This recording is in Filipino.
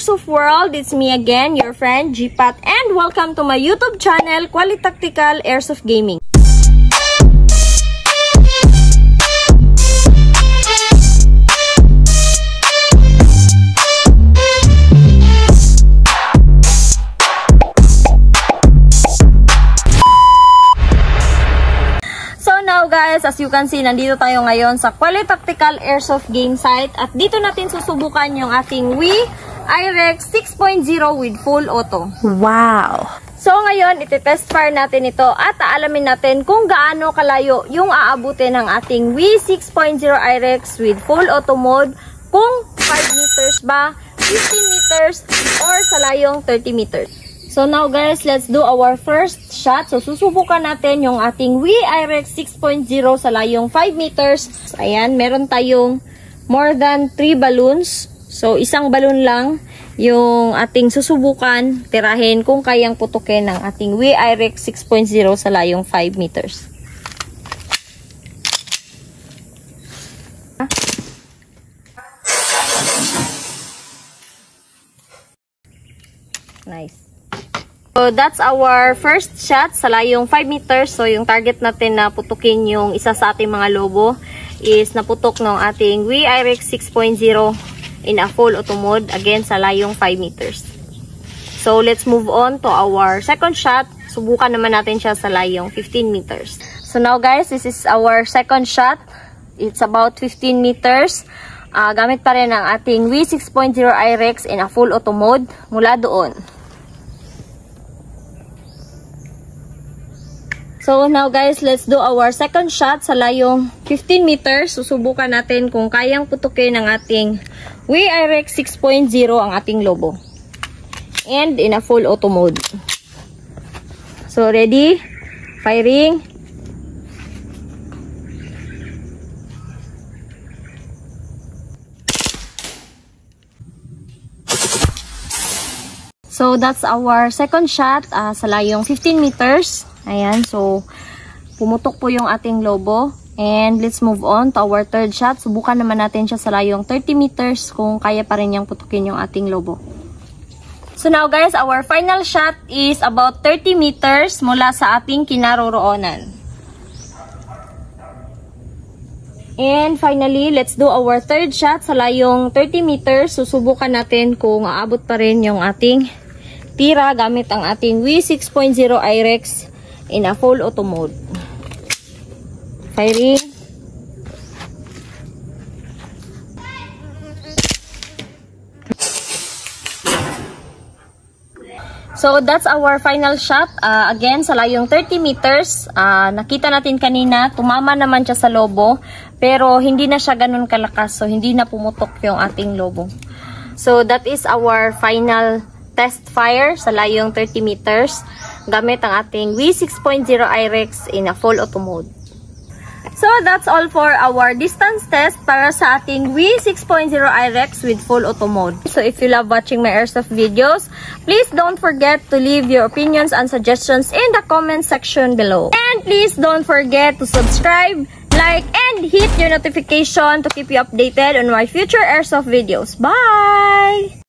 Airsoft World, it's me again, your friend Gpat, and welcome to my YouTube channel, Quali Tactical Airsoft Gaming. Guys, as you can see, nandito tayo ngayon sa Quali Tactical Airsoft Game Site at dito natin susubukan yung ating Wii IREX 6.0 with full auto. Wow! So ngayon, iti-test fire natin ito at aalamin natin kung gaano kalayo yung aabutin ng ating Wii 6.0 IREX with full auto mode, kung 5 meters ba, 15 meters, or sa layong 30 meters. So now guys, let's do our first shot. So susubukan natin yung ating Wii IREX 6.0 sa layong 5 meters. So, ayan, meron tayong more than 3 balloons. So isang balloon lang yung ating susubukan tirahin kung kayang putukin ng ating Wii IREX 6.0 sa layong 5 meters. Nice. So, that's our first shot sa layong 5 meters. So, yung target natin na putukin yung isa sa ating mga lobo is naputok ng ating Wii IREX 6.0 in a full auto mode, again sa layong 5 meters. So, let's move on to our second shot. Subukan naman natin siya sa layong 15 meters. So, now guys, this is our second shot. It's about 15 meters. Gamit pa rin ang ating Wii 6.0 IREX in a full auto mode mula doon. So now guys, let's do our second shot sa layong 15 meters. Susubukan natin kung kayang putukin ng ating Wii IREX 6.0 ang ating lobo. And in a full auto mode. So ready? Firing. So that's our second shot sa layong 15 meters. Ayan, so pumutok po yung ating lobo. And let's move on to our third shot. Subukan naman natin siya sa layong 30 meters kung kaya pa rin niyang putukin yung ating lobo. So now guys, our final shot is about 30 meters mula sa ating kinaroroonan. And finally, let's do our third shot sa layong 30 meters. Susubukan natin kung aabot pa rin yung ating tira gamit ang ating Wii 6.0 IREX in a full auto mode. Firing. So that's our final shot. Again, sa layong 30 meters. Nakita natin kanina, tumama naman siya sa lobo, pero hindi na siya ganun kalakas. So hindi na pumutok yung ating lobo. So that is our final test fire sa layong 30 meters gamit ang ating Wii 6.0 IREX in a full auto mode. So that's all for our distance test para sa ating Wii 6.0 IREX with full auto mode. So if you love watching my airsoft videos, please don't forget to leave your opinions and suggestions in the comment section below. And please don't forget to subscribe, like, and hit your notification to keep you updated on my future airsoft videos. Bye!